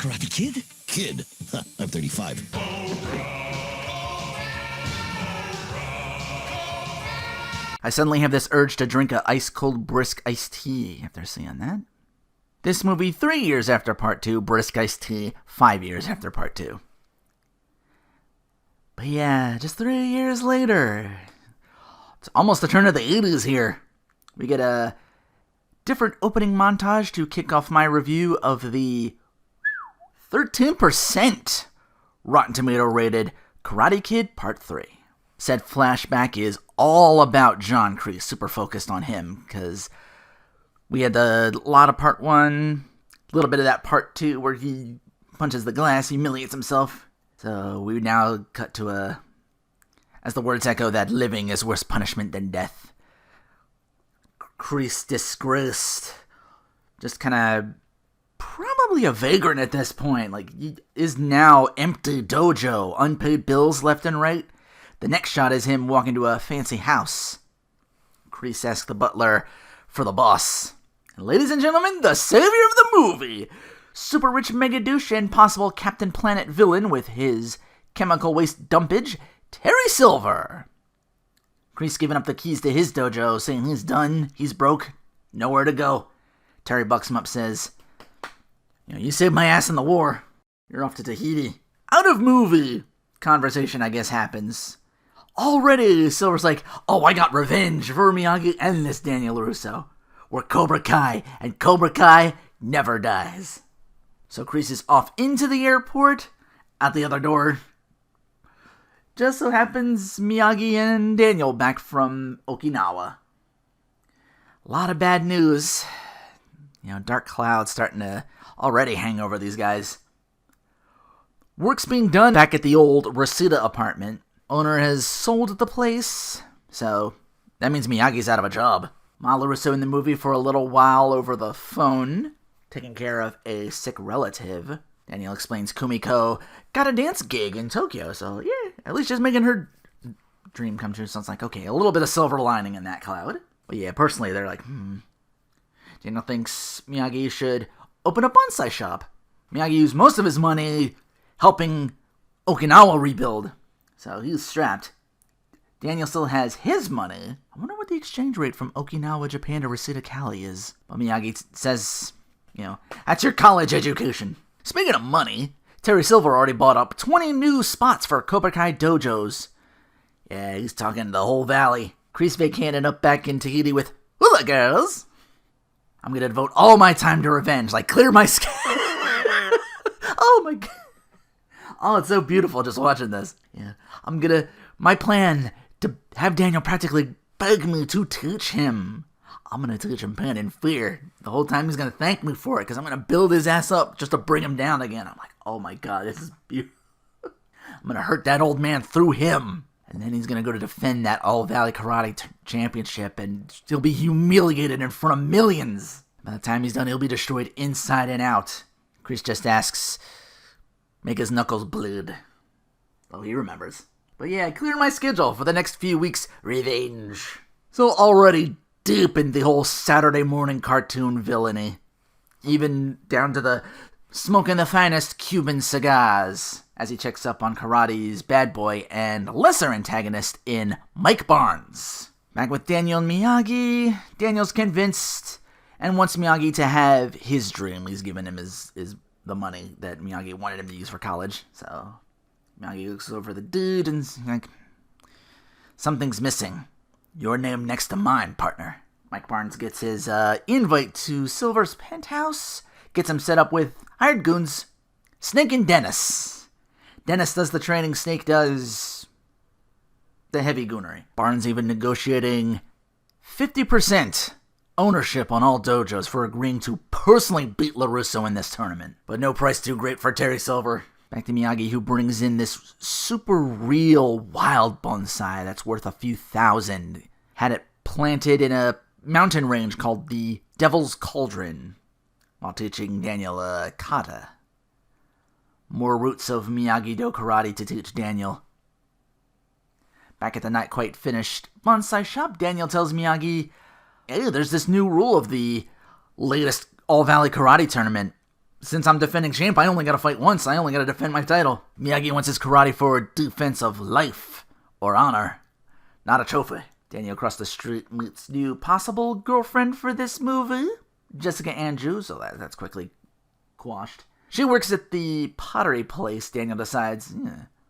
Karate Kid? Kid. Huh, I'm 35. I suddenly have this urge to drink a ice-cold Brisk iced tea after seeing that. This movie 3 years after Part 2, Brisk iced tea 5 years after Part 2. But yeah, just 3 years later. It's almost the turn of the 80s here. We get a different opening montage to kick off my review of the 13% Rotten Tomato rated Karate Kid Part 3. Said flashback is all about John Kreese, super focused on him, because we had a lot of Part 1, a little bit of that Part 2 where he punches the glass, humiliates himself. So we now cut to as the words echo, that living is worse punishment than death. Kreese disgraced, just kind of probably a vagrant at this point, like he is now empty dojo, unpaid bills left and right. The next shot is him walking to a fancy house. Kreese asks the butler for the boss. And ladies and gentlemen, the savior of the movie, super rich mega douche and possible Captain Planet villain with his chemical waste dumpage, Terry Silver. Kreese giving up the keys to his dojo, saying he's done, he's broke, nowhere to go. Terry bucks him up, says, you saved my ass in the war. You're off to Tahiti. Out of movie conversation, I guess, happens. Already, Silver's like, I got revenge for Miyagi and this Daniel LaRusso. We're Cobra Kai, and Cobra Kai never dies. So Kreese is off into the airport. At the other door, just so happens Miyagi and Daniel back from Okinawa. A lot of bad news. Dark clouds starting to already hang over these guys. Work's being done back at the old Reseda apartment. Owner has sold the place, so that means Miyagi's out of a job. Ma LaRusso in the movie for a little while over the phone, taking care of a sick relative. Daniel explains Kumiko got a dance gig in Tokyo, so yeah, at least just making her dream come true. So it's like, okay, a little bit of silver lining in that cloud. But yeah, personally, they're like, Daniel thinks Miyagi should open a bonsai shop. Miyagi used most of his money helping Okinawa rebuild, so he's strapped. Daniel still has his money. I wonder what the exchange rate from Okinawa, Japan to Reseda, Cali is. But Miyagi says, that's your college education. Speaking of money, Terry Silver already bought up 20 new spots for Cobra Kai dojos. Yeah, he's talking the whole valley. Kreese vacated up back in Tahiti with hula girls. I'm gonna devote all my time to revenge, like clear my skin. Oh my god. Oh, it's so beautiful just watching this. Yeah, my plan to have Daniel practically beg me to teach him. I'm going to teach him pain and fear. The whole time he's going to thank me for it, because I'm going to build his ass up just to bring him down again. I'm like, oh my god, this is beautiful. I'm going to hurt that old man through him. And then he's going to go to defend that All-Valley Karate Championship, and he'll be humiliated in front of millions. By the time he's done, he'll be destroyed inside and out. Kreese just asks, make his knuckles bleed. Oh, he remembers. But yeah, clear my schedule for the next few weeks. Revenge. So already deep in the whole Saturday morning cartoon villainy. Even down to the smoking the finest Cuban cigars. As he checks up on karate's bad boy and lesser antagonist in Mike Barnes. Back with Daniel and Miyagi. Daniel's convinced and wants Miyagi to have his dream. He's given him the money that Miyagi wanted him to use for college. So Miyagi looks over the dude and is like, something's missing. Your name next to mine, partner. Mike Barnes gets his invite to Silver's penthouse. Gets him set up with hired goons, Snake and Dennis. Dennis does the training, Snake does the heavy goonery. Barnes even negotiating 50% ownership on all dojos for agreeing to personally beat LaRusso in this tournament. But no price too great for Terry Silver. Back to Miyagi, who brings in this super real wild bonsai that's worth a few thousand. Had it planted in a mountain range called the Devil's Cauldron, while teaching Daniel kata. More roots of Miyagi-Do karate to teach Daniel. Back at the not quite finished bonsai shop, Daniel tells Miyagi, hey, there's this new rule of the latest All-Valley Karate tournament. since I'm defending champ, I only gotta fight once. I only gotta defend my title. Miyagi wants his karate for defense of life or honor, not a trophy. Daniel across the street meets new possible girlfriend for this movie, Jessica Andrews, so that's quickly quashed. She works at the pottery place. Daniel decides,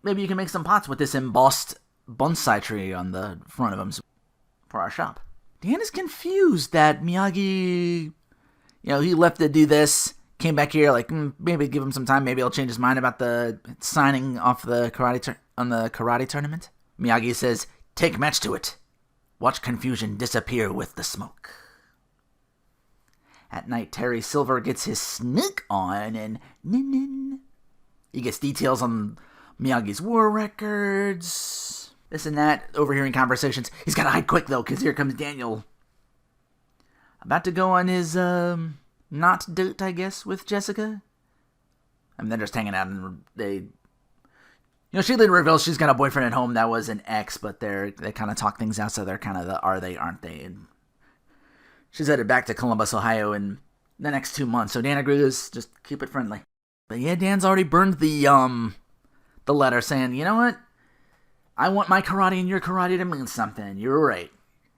maybe you can make some pots with this embossed bonsai tree on the front of him for our shop. Dan is confused that Miyagi, he left to do this, came back here, like, maybe give him some time, maybe he'll change his mind about the signing off the karate tournament. Miyagi says, take match to it. Watch confusion disappear with the smoke. At night, Terry Silver gets his sneak on, and he gets details on Miyagi's war records, this and that, overhearing conversations. He's got to hide quick, though, because here comes Daniel. About to go on his, not date, I guess, with Jessica. I mean, they're just hanging out, and she later reveals she's got a boyfriend at home that was an ex, but they kind of talk things out, so they're kind of the are they, aren't they, and she's headed back to Columbus, Ohio in the next 2 months, so Dan agrees, just keep it friendly. But yeah, Dan's already burned the letter saying, you know what? I want my karate and your karate to mean something. You're right.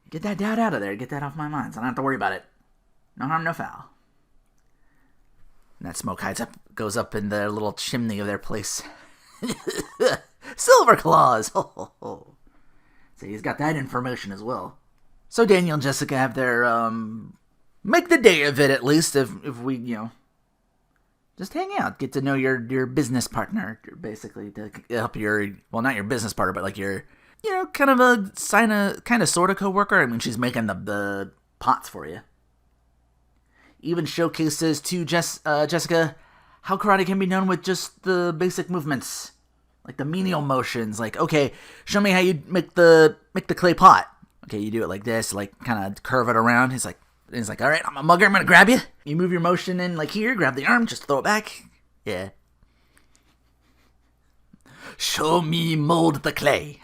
Get that doubt out of there. Get that off my mind, so I don't have to worry about it. No harm, no foul. And that smoke goes up in the little chimney of their place. Silver Claws! So he's got that information as well. So Daniel and Jessica have their, make the day of it at least, if we, just hang out, get to know your business partner, basically, to help not your business partner, but like your, kind of a sort of co-worker. I mean, she's making the pots for you. Even showcases to Jessica how karate can be done with just the basic movements, like the menial motions. Like, okay, show me how you make the clay pot. Okay, you do it like this, like kind of curve it around. He's like, all right, I'm a mugger, I'm gonna grab you. You move your motion in like here, grab the arm, just throw it back. Yeah. Show me mold the clay.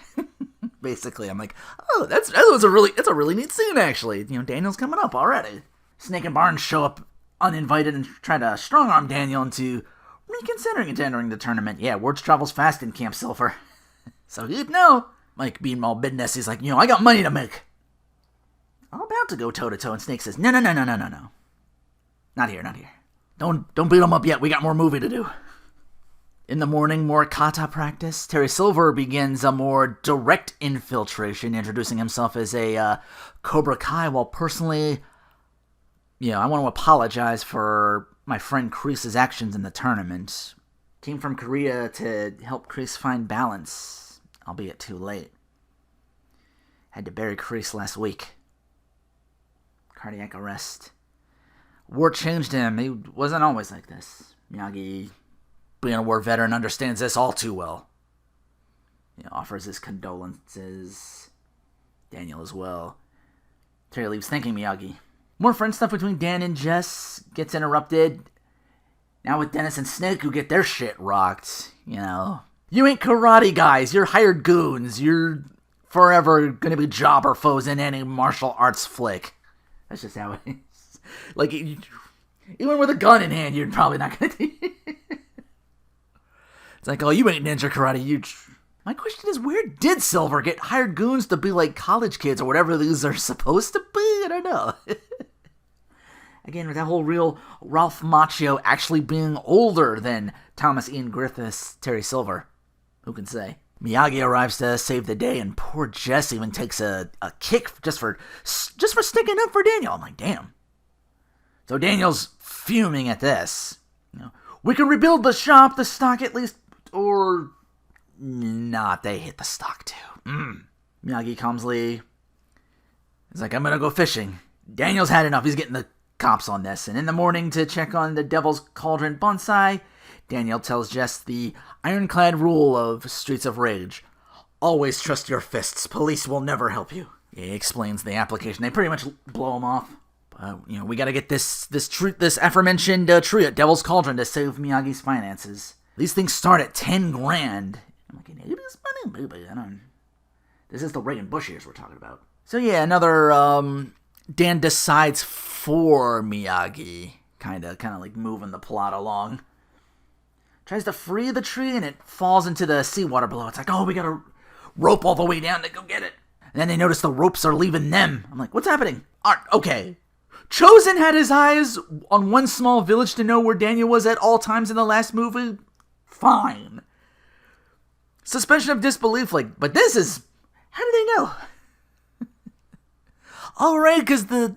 Basically, I'm like, oh, that's a really neat scene actually. Daniel's coming up already. Snake and Barnes show up uninvited and try to strong-arm Daniel into reconsidering entering the tournament. Yeah, words travels fast in Camp Silver. So he'd know. Mike being all business, he's like, I got money to make. I'm about to go toe-to-toe, and Snake says, no. Not here. Don't beat him up yet, we got more movie to do. In the morning, more kata practice. Terry Silver begins a more direct infiltration, introducing himself as a Cobra Kai, while personally, I want to apologize for my friend Kreese's actions in the tournament. Came from Korea to help Kreese find balance, albeit too late. Had to bury Kreese last week. Cardiac arrest. War changed him. He wasn't always like this. Miyagi, being a war veteran, understands this all too well. Offers his condolences. Daniel as well. Terry leaves thanking Miyagi. More friend stuff between Dan and Jess gets interrupted. Now with Dennis and Snake, who get their shit rocked. You ain't karate guys. You're hired goons. You're forever gonna be jobber foes in any martial arts flick. That's just how it is. Like, even with a gun in hand, you're probably not gonna do it. It's like, oh, you ain't ninja karate. My question is, where did Silver get hired goons to be like college kids or whatever these are supposed to be? I don't know. Again, with that whole real Ralph Macchio actually being older than Thomas Ian Griffith's Terry Silver. Who can say? Miyagi arrives to save the day, and poor Jess even takes a kick just for sticking up for Daniel. I'm like, damn. So Daniel's fuming at this. We can rebuild the shop, the stock at least, or not. They hit the stock too. Miyagi calmly is like, I'm gonna go fishing. Daniel's had enough. He's getting the cops on this. And in the morning, to check on the Devil's Cauldron bonsai, Daniel tells Jess the ironclad rule of Streets of Rage. Always trust your fists. Police will never help you. He explains the application. They pretty much blow him off. But, we gotta get this aforementioned tree at Devil's Cauldron to save Miyagi's finances. These things start at $10,000. I'm like, it is money, baby. This is the Reagan Bush years we're talking about. So yeah, another, Dan decides for Miyagi. kind of like moving the plot along. Tries to free the tree, and it falls into the seawater below. It's like, oh, we gotta rope all the way down to go get it. And then they notice the ropes are leaving them. I'm like, what's happening? Okay. Chosen had his eyes on one small village to know where Daniel was at all times in the last movie. Fine. Suspension of disbelief, like, but this is... How do they know? All right, because the...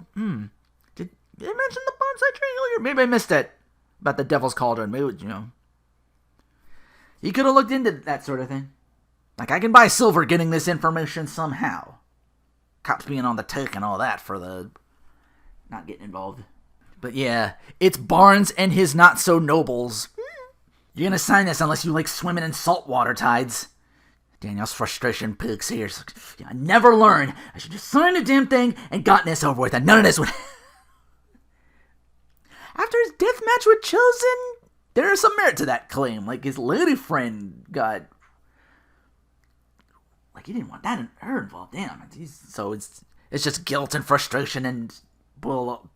Did I mention the bonsai tree earlier? Maybe I missed it. About the Devil's Cauldron. Maybe, He could have looked into that sort of thing. Like, I can buy Silver getting this information somehow. Cops being on the take and all that for the... Not getting involved. But yeah, it's Barnes and his not-so-nobles. You're gonna sign this unless you like swimming in saltwater tides. Daniel's frustration peaks here. I never learned. I should just sign the damn thing and gotten this over with, and none of this would... After his death match with Chosen, there is some merit to that claim. Like, his lady friend got... Like, he didn't want her involved. Damn. So it's just guilt and frustration and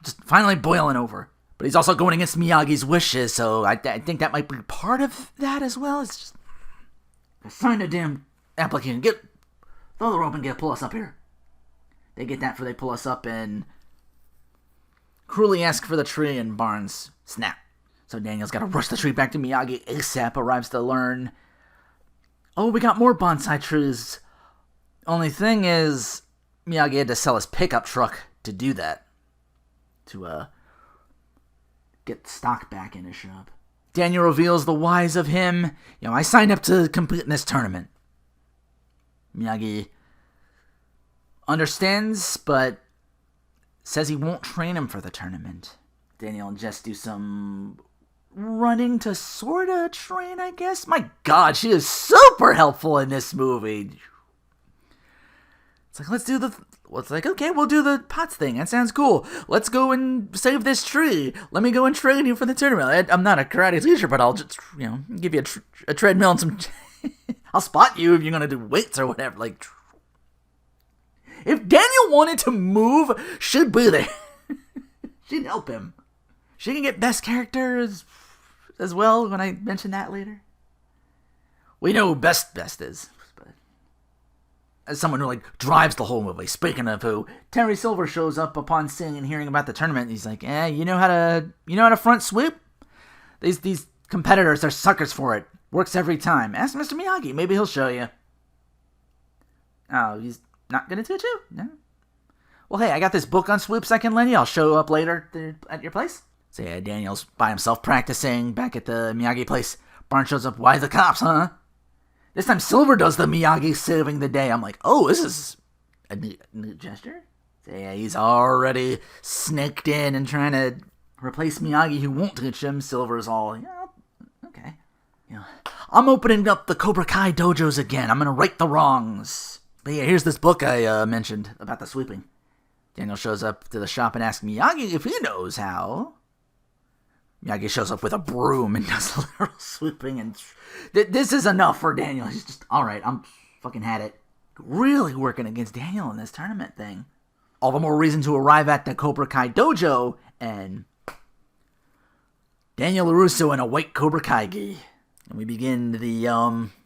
just finally boiling over. But he's also going against Miyagi's wishes, so I think that might be part of that as well. It's just... Sign the damn application. Throw the rope and pull us up here. They get that for they pull us up and cruelly ask for the tree, and Barnes snap. So Daniel's got to rush the tree back to Miyagi ASAP, arrives to learn, oh, we got more bonsai trees. Only thing is, Miyagi had to sell his pickup truck to do that. To, get stock back in his shop. Daniel reveals the whys of him. I signed up to compete in this tournament. Miyagi understands, but says he won't train him for the tournament. Daniel and Jess do some running to sorta train, I guess. My God, she is super helpful in this movie. It's like, let's do the... Well, it's like, okay, we'll do the pots thing. That sounds cool. Let's go and save this tree. Let me go and train you for the tournament. I'm not a karate teacher, but I'll just, give you a treadmill and some... I'll spot you if you're going to do weights or whatever. Like, if Daniel wanted to move, she'd be there. She'd help him. She can get best characters as well when I mention that later. We know who best is. As someone who drives the whole movie. Speaking of who, Terry Silver shows up upon seeing and hearing about the tournament. And he's like, you know how to front sweep? These competitors are suckers for it. Works every time. Ask Mr. Miyagi. Maybe he'll show you. Oh, he's not gonna teach you? No. Well, hey, I got this book on sweeps I can lend you. I'll show up later at your place. So yeah, Daniel's by himself practicing back at the Miyagi place. Barnes shows up. Why the cops, huh? This time Silver does the Miyagi saving the day. I'm like, oh, this is a neat gesture. So yeah, he's already snaked in and trying to replace Miyagi, who won't teach him. Silver's all, okay. I'm opening up the Cobra Kai dojos again. I'm going to right the wrongs. But yeah, here's this book I mentioned about the sweeping. Daniel shows up to the shop and asks Miyagi if he knows how. Miyagi shows up with a broom and does a little sweeping, and this is enough for Daniel. He's just, alright, I'm fucking had it. Really working against Daniel in this tournament thing. All the more reason to arrive at the Cobra Kai dojo, and Daniel LaRusso in a white Cobra Kai gi. And we begin the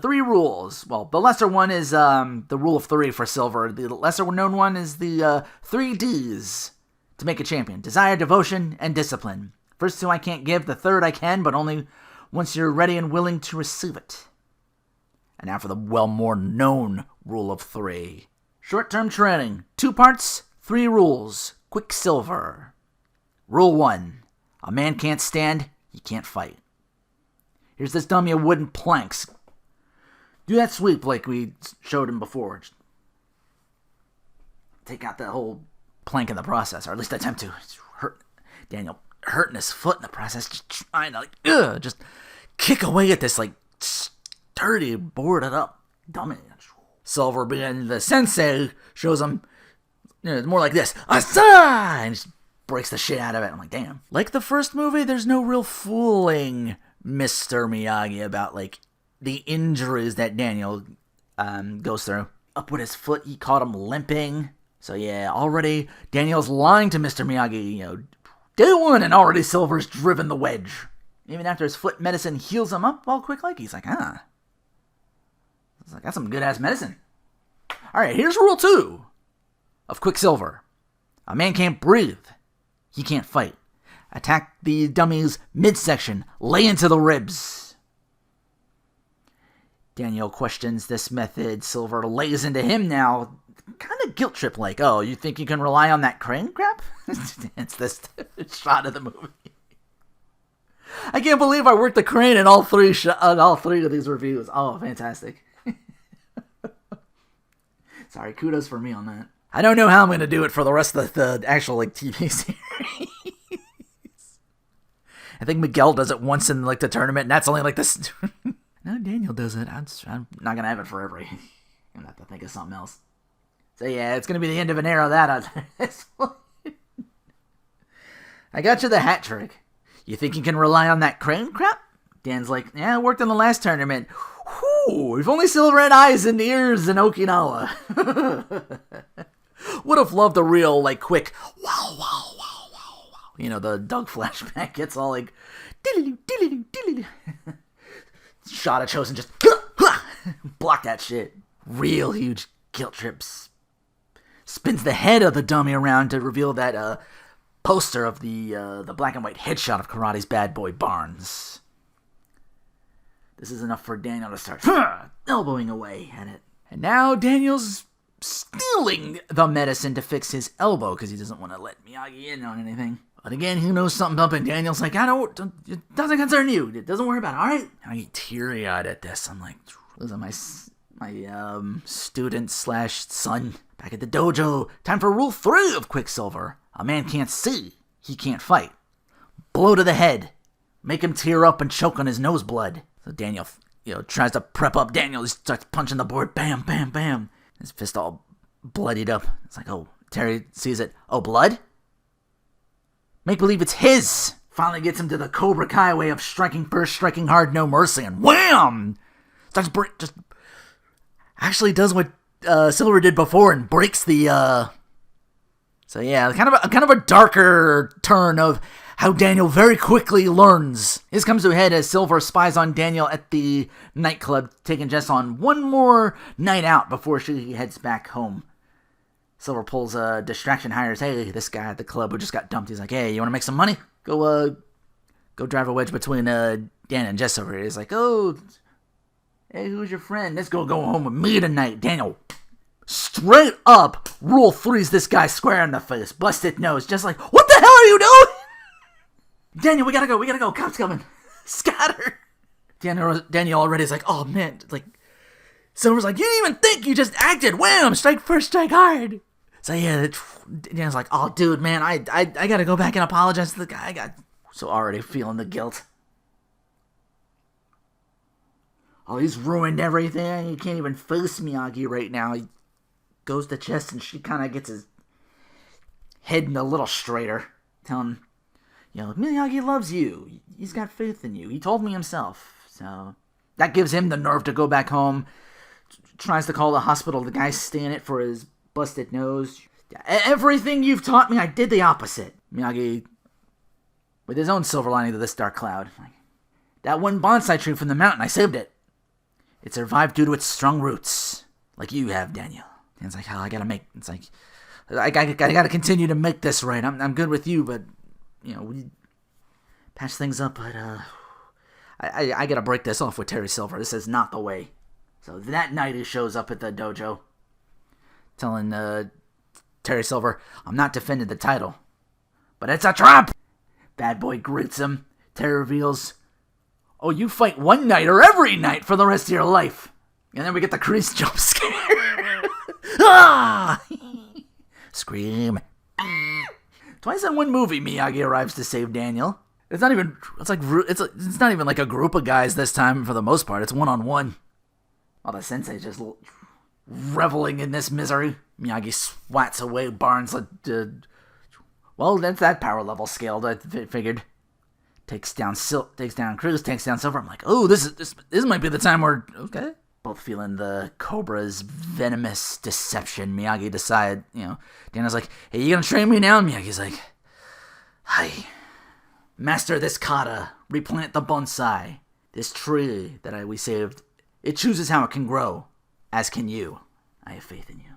three rules. Well, the lesser one is the rule of three for Silver. The lesser known one is the 3 Ds. To make a champion. Desire, devotion, and discipline. First 2 I can't give, the third I can, but only once you're ready and willing to receive it. And now for the more known rule of 3. Short-term training. 2 parts, 3 rules. Quicksilver. Rule 1. A man can't stand, he can't fight. Here's this dummy of wooden planks. Do that sweep like we showed him before. Just take out that whole plank in the process, or at least attempt to. Daniel hurting his foot in the process, just trying to just kick away at this sturdy, boarded up dummy. Silver, being the sensei, shows him it's more like this, Asa! And just breaks the shit out of it. I'm like, damn. Like the first movie, there's no real fooling Mr. Miyagi about the injuries that Daniel goes through. Up with his foot, he caught him limping. So yeah, already Daniel's lying to Mr. Miyagi, Day one, and already Silver's driven the wedge. Even after his foot medicine heals him up all quick like, he's like, that's some good-ass medicine. Alright, here's rule 2 of Quicksilver. A man can't breathe. He can't fight. Attack the dummy's midsection. Lay into the ribs. Daniel questions this method. Silver lays into him now. Kind of guilt trip like, oh, you think you can rely on that crane crap? It's this shot of the movie. I can't believe I worked the crane in all three of these reviews. Oh, fantastic. Sorry, kudos for me on that. I don't know how I'm going to do it for the rest of the actual TV series. I think Miguel does it once in the tournament, and that's only this. No, Daniel does it. I'm not going to have it for every. I'm going to have to think of something else. So yeah, it's going to be the end of an era of that. I got you the hat trick. You think you can rely on that crane crap? Dan's like, yeah, it worked in the last tournament. Whew, if only Silver had eyes and ears in Okinawa. Would have loved a real, quick, wow, wow, wow, wow, wow. The Doug flashback gets all diddly-doo, diddly-doo, diddly-doo. Shot of Chosen just, block that shit. Real huge guilt trips. Spins the head of the dummy around to reveal that, poster of the black and white headshot of Karate's bad boy Barnes. This is enough for Daniel to start elbowing away at it. And now Daniel's stealing the medicine to fix his elbow because he doesn't want to let Miyagi in on anything. But again, he knows something up, and Daniel's like, it doesn't concern you. It doesn't worry about it, all right? I get teary-eyed at this. I'm like, those are my student/son back at the dojo. Time for rule 3 of Quicksilver. A man can't see. He can't fight. Blow to the head. Make him tear up and choke on his nose blood. So Daniel, tries to prep up Daniel. He starts punching the board. Bam, bam, bam. His fist all bloodied up. It's like, oh, Terry sees it. Oh, blood? Make believe it's his. Finally gets him to the Cobra Kai way of striking first, striking hard, no mercy, and wham! Starts just actually does what Silver did before and breaks the. So yeah, kind of a darker turn of how Daniel very quickly learns. This comes to a head as Silver spies on Daniel at the nightclub, taking Jess on one more night out before she heads back home. Silver pulls a distraction, hires, hey, this guy at the club who just got dumped. He's like, hey, you want to make some money? Go drive a wedge between Dan and Jess over here. He's like, oh, hey, who's your friend? Let's go home with me tonight. Daniel, straight up, rule 3's this guy square in the face, busted nose, just like, what the hell are you doing? Daniel, we gotta go, cops coming. Scatter. Daniel already is like, oh man, Silver's like, you didn't even think, you just acted, wham, strike first, strike hard. So yeah, Daniel's like, oh dude, man, I gotta go back and apologize to the guy. So already feeling the guilt. Oh, he's ruined everything. He can't even face Miyagi right now. He goes to Chess and she kind of gets his head a little straighter. Telling him, Miyagi loves you. He's got faith in you. He told me himself. So that gives him the nerve to go back home. Tries to call the hospital. The guy's staying it for his busted nose. Everything you've taught me, I did the opposite. Miyagi, with his own silver lining to this dark cloud. That one bonsai tree from the mountain, I saved it. It survived due to its strong roots. Like you have, Daniel. And it's like, I gotta continue to make this right. I'm good with you, but, we patch things up, but, I gotta break this off with Terry Silver. This is not the way. So that night he shows up at the dojo, telling, Terry Silver, I'm not defending the title, but it's a trap! Bad boy greets him. Terry reveals, oh, you fight one night or every night for the rest of your life. And then we get the crease jump scare. Ah! Scream. Twice in one movie, Miyagi arrives to save Daniel. It's not even like a group of guys this time for the most part. It's one-on-one. While the sensei's just reveling in this misery. Miyagi swats away Barnes. Well, that's that power level scaled, I figured. Takes down Cruz, takes down Silver. I'm like, oh, this might be the time where, okay. Both feeling the Cobra's venomous deception. Miyagi decide, Daniel's like, hey, you gonna train me now? And Miyagi's like, Hi. Master this kata. Replant the bonsai. This tree that we saved. It chooses how it can grow. As can you. I have faith in you.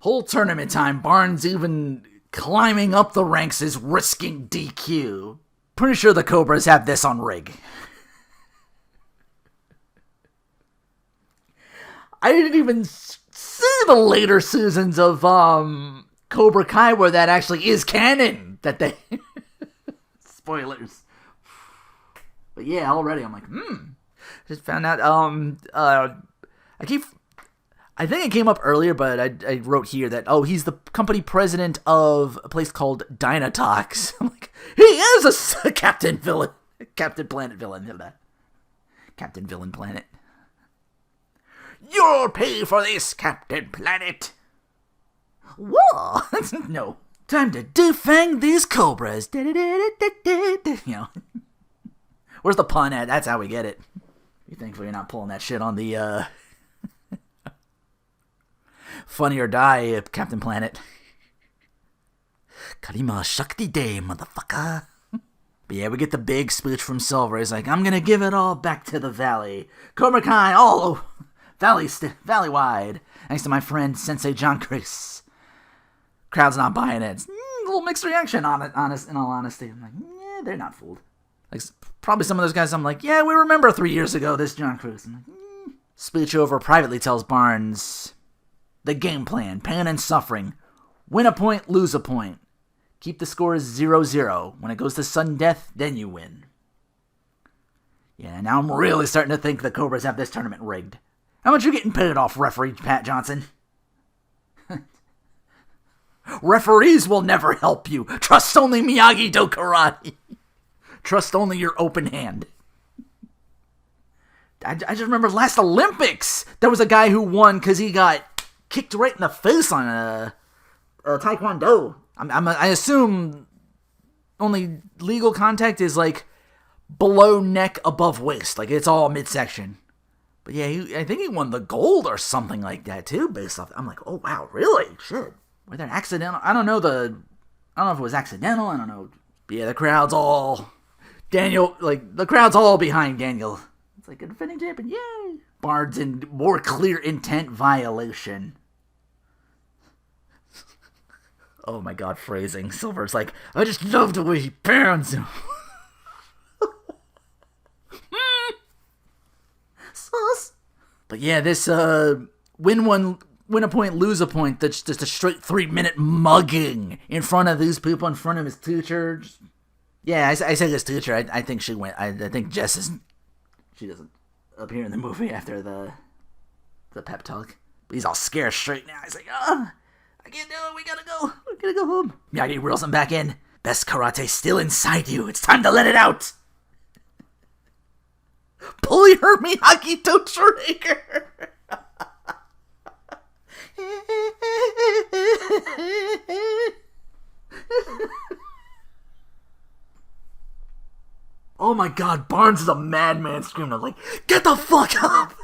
Whole tournament time, Barnes even climbing up the ranks is risking DQ. Pretty sure the Cobras have this on rig. I didn't even see the later seasons of Cobra Kai where that actually is canon. That they... Spoilers. But yeah, already I'm like, Just found out, I think it came up earlier, but I wrote here that, he's the company president of a place called Dynatox. I'm like, he is a Captain Villain. Captain Planet Villain. Captain Villain Planet. You'll pay for this, Captain Planet. Whoa. No. Time to defang these cobras. Where's the pun at? That's how we get it. You're thankful you're not pulling that shit on the, Funny or Die, Captain Planet. Karima Shakti Day, motherfucker. But yeah, we get the big speech from Silver. He's like, I'm gonna give it all back to the Valley. Cobra Kai all Valley-wide. Thanks to my friend Sensei John Chris. Crowd's not buying it. It's a little mixed reaction, in all honesty. I'm like, yeah, they're not fooled. Like, probably some of those guys I'm like, yeah, we remember 3 years ago, this John Cruz. I'm like, Speech over privately tells Barnes the game plan, pain and suffering. Win a point, lose a point. Keep the score 0-0. When it goes to sudden death, then you win. Yeah, now I'm really starting to think the Cobras have this tournament rigged. How much you getting paid off, referee Pat Johnson? Referees will never help you. Trust only Miyagi-Do karate. Trust only your open hand. I just remember last Olympics, there was a guy who won because he got kicked right in the face on a taekwondo. I assume only legal contact is like below neck, above waist. Like it's all midsection. But yeah, I think he won the gold or something like that too, based off. I'm like, oh wow, really? Shit. Were there accidental? I don't know if it was accidental. I don't know. But yeah, the crowd's all the crowd's all behind Daniel. It's like a defending champion, yay! Barnes in more clear intent violation. Oh my god, phrasing. Silver's like, I just love the way he pounds him. Sus. But yeah, this win a point, lose a point. That's just a straight 3-minute mugging in front of these people, in front of his teacher. Yeah, I say his teacher. I think she went. I think Jess isn't. She doesn't appear in the movie after the pep talk. But he's all scared straight now. He's like, I can't do it. We gotta go home. Miyagi reels him back in. Best karate still inside you. It's time to let it out. Pull your Miyagi-Do trigger. Oh my god, Barnes is a madman screaming like, get the fuck up!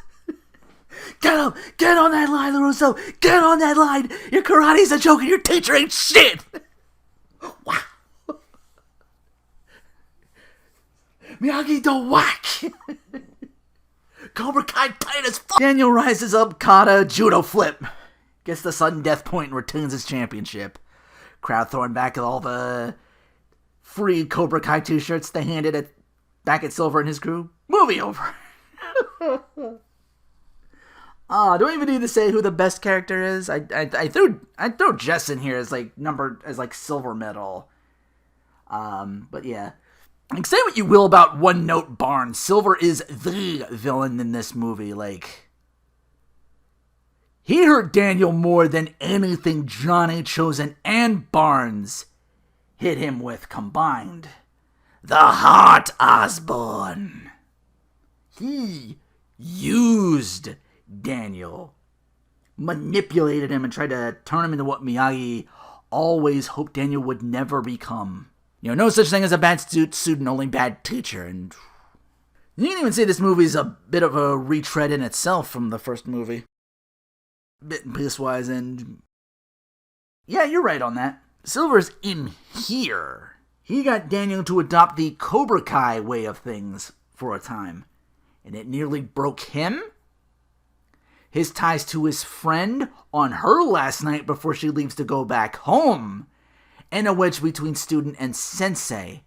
Get up! Get on that line, LaRusso! Get on that line! Your karate's a joke and your teacher ain't shit! Wow! Miyagi-Do whack! Cobra Kai tight as fuck! Daniel rises up, kata, judo flip. Gets the sudden death point and retains his championship. Crowd throwing back all the free Cobra Kai t-shirts they handed it back at Silver and his crew. Movie over. Do I even need to say who the best character is? I threw Jess in here as like silver medal. But yeah. Like, say what you will about One Note Barnes. Silver is the villain in this movie. Like, he hurt Daniel more than anything Johnny Chosen and Barnes hit him with combined. The Heart Osborne. He used Daniel, manipulated him, and tried to turn him into what Miyagi always hoped Daniel would never become. You know, no such thing as a bad student and only bad teacher. And you can even say this movie's a bit of a retread in itself from the first movie. Bit and piece-wise, and yeah, you're right on that. Silver's in here. He got Daniel to adopt the Cobra Kai way of things for a time, and it nearly broke him. His ties to his friend on her last night before she leaves to go back home, and a wedge between student and sensei.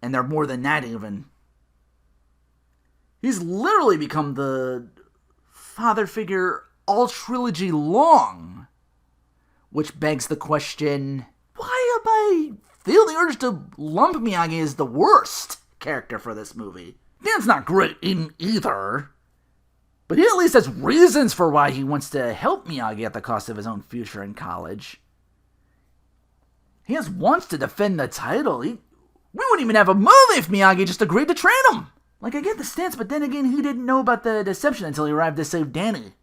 And they're more than that even. He's literally become the father figure all trilogy long. Which begs the question, why am I feeling the urge to lump Miyagi as the worst character for this movie? Dan's not great in either, but he at least has reasons for why he wants to help Miyagi at the cost of his own future in college. He just wants to defend the title. We wouldn't even have a movie if Miyagi just agreed to train him. Like, I get the stance, but then again, he didn't know about the deception until he arrived to save Danny.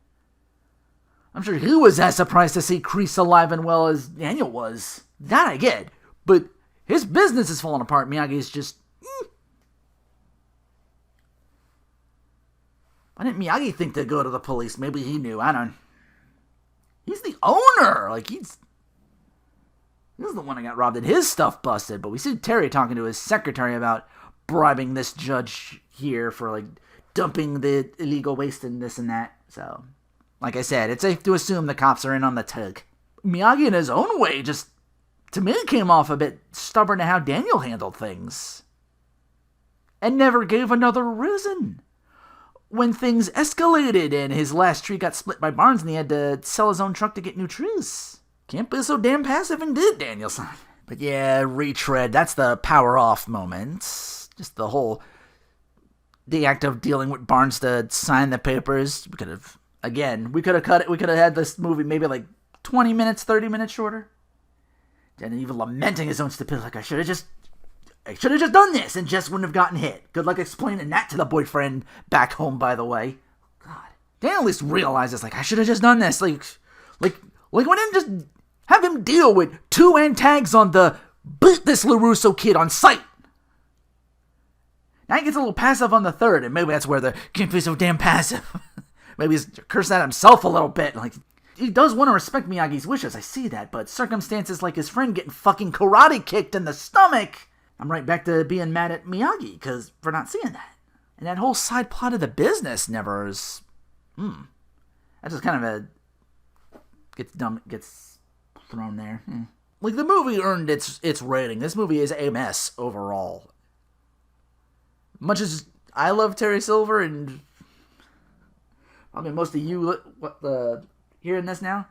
I'm sure he was as surprised to see Kreese alive and well as Daniel was. That I get. But his business is falling apart. Miyagi's just... Why didn't Miyagi think to go to the police? Maybe he knew. I don't know. He's the owner. Like, he's the one that got robbed and his stuff busted. But we see Terry talking to his secretary about bribing this judge here for, like, dumping the illegal waste and this and that. So, like I said, it's safe to assume the cops are in on the tug. Miyagi, in his own way, just, to me, came off a bit stubborn to how Daniel handled things. And never gave another reason. When things escalated and his last tree got split by Barnes and he had to sell his own truck to get new trees. Can't be so damn passive and did, Danielson. But yeah, retread, that's the power off moment. Just the act of dealing with Barnes to sign the papers. We could have cut it. We could have had this movie maybe like 20 minutes, 30 minutes shorter. And even lamenting his own stupidity, like, I should have just done this and just wouldn't have gotten hit. Good luck explaining that to the boyfriend back home, by the way. God. Dan at least realizes, like, I should have just done this. Like, we didn't just have him deal with 2 end tags on the beat this LaRusso kid on sight. Now he gets a little passive on the 3rd, and maybe that's where the can't be so damn passive. Maybe he's cursing at himself a little bit. Like, he does want to respect Miyagi's wishes, I see that, but circumstances like his friend getting fucking karate kicked in the stomach, I'm right back to being mad at Miyagi, because for not seeing that. And that whole side plot of the business never is... That just kind of gets thrown there. Like, the movie earned its rating. This movie is a mess overall. Much as I love Terry Silver, and I mean, most of you hearing this now,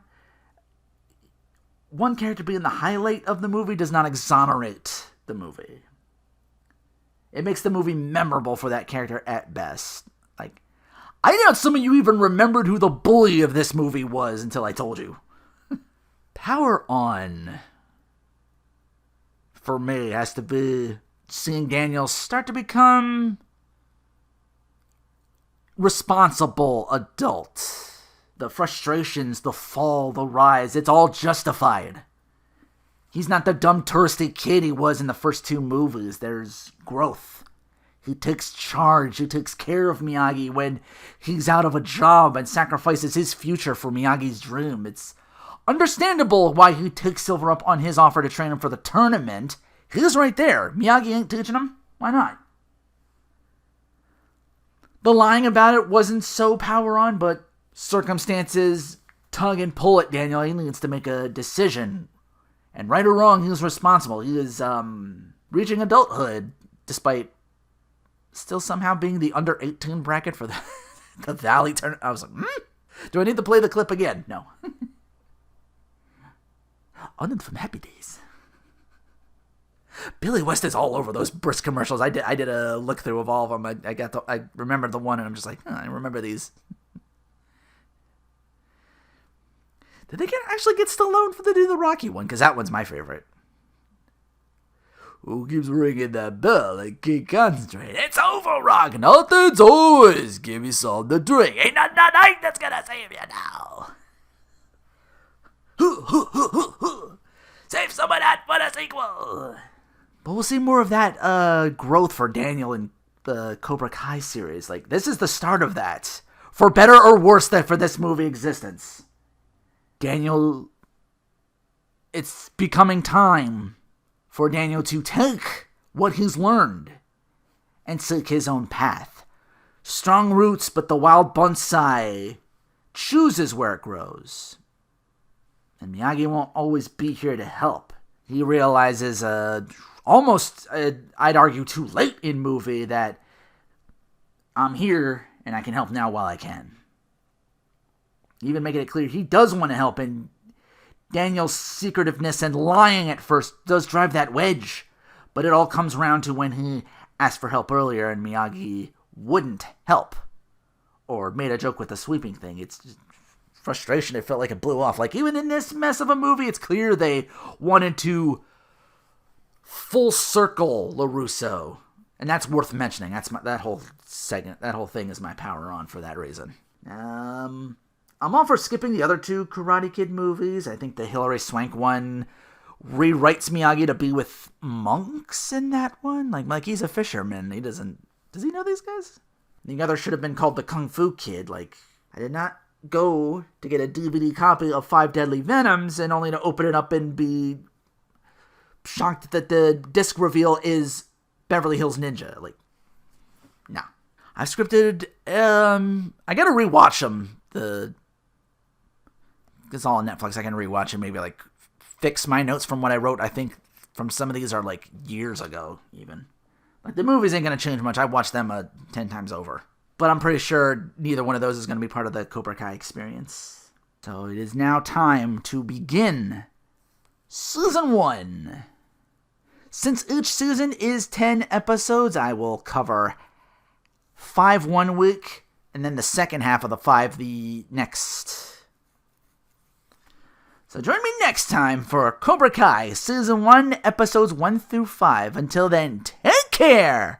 one character being the highlight of the movie does not exonerate the movie. It makes the movie memorable for that character at best. Like, I doubt some of you even remembered who the bully of this movie was until I told you. Power on, for me, has to be seeing Daniel start to become responsible adult. The frustrations, the fall, the rise, it's all justified. He's not the dumb touristy kid he was in the first 2 movies. There's growth. He takes charge. He takes care of Miyagi when he's out of a job and sacrifices his future for Miyagi's dream. It's understandable why he takes Silver up on his offer to train him for the tournament. He's right there. Miyagi ain't teaching him. Why not? The lying about it wasn't so power on, but circumstances tug and pull at Daniel. He needs to make a decision. And right or wrong, he was responsible. He was reaching adulthood, despite still somehow being the under 18 bracket for the Valley tournament. I was like, do I need to play the clip again? No. On and from Happy Days. Billy West is all over those Brisk commercials. I did a look through of all of them. I remembered the one, and I'm just like, I remember these. Did they actually get Stallone for the Rocky one? Because that one's my favorite. Who keeps ringing that bell? I can't concentrate. It's over, Rock. Nothing's always. Give me something to drink. Ain't nothing tonight that's gonna save you now. Save some of that for the sequel. But we'll see more of that growth for Daniel in the Cobra Kai series. Like, this is the start of that. For better or worse than for this movie existence. Daniel, it's becoming time for Daniel to take what he's learned and seek his own path. Strong roots, but the wild bonsai chooses where it grows. And Miyagi won't always be here to help. He realizes, almost, I'd argue too late in movie, that I'm here and I can help now while I can. Even making it clear he does want to help, and Daniel's secretiveness and lying at first does drive that wedge. But it all comes around to when he asked for help earlier and Miyagi wouldn't help. Or made a joke with the sweeping thing. It's just frustration. It felt like it blew off. Like, even in this mess of a movie, it's clear they wanted to full circle LaRusso. And that's worth mentioning. That whole thing is my power on for that reason. I'm all for skipping the other two Karate Kid movies. I think the Hilary Swank one rewrites Miyagi to be with monks in that one. Like he's a fisherman. Does he know these guys? The other should have been called the Kung Fu Kid. Like, I did not go to get a DVD copy of 5 Deadly Venoms and only to open it up and be shocked that the disc reveal is Beverly Hills Ninja. Like, no. I scripted, I gotta rewatch them. It's all on Netflix. I can rewatch it, maybe like fix my notes from what I wrote. I think from some of these are like years ago, even. Like, the movies ain't gonna change much. I watched them 10 times over. But I'm pretty sure neither one of those is gonna be part of the Cobra Kai experience. So it is now time to begin Season 1. Since each season is 10 episodes, I will cover 5 one week, and then the second half of the 5 the next. So join me next time for Cobra Kai Season 1, Episodes 1 through 5. Until then, take care!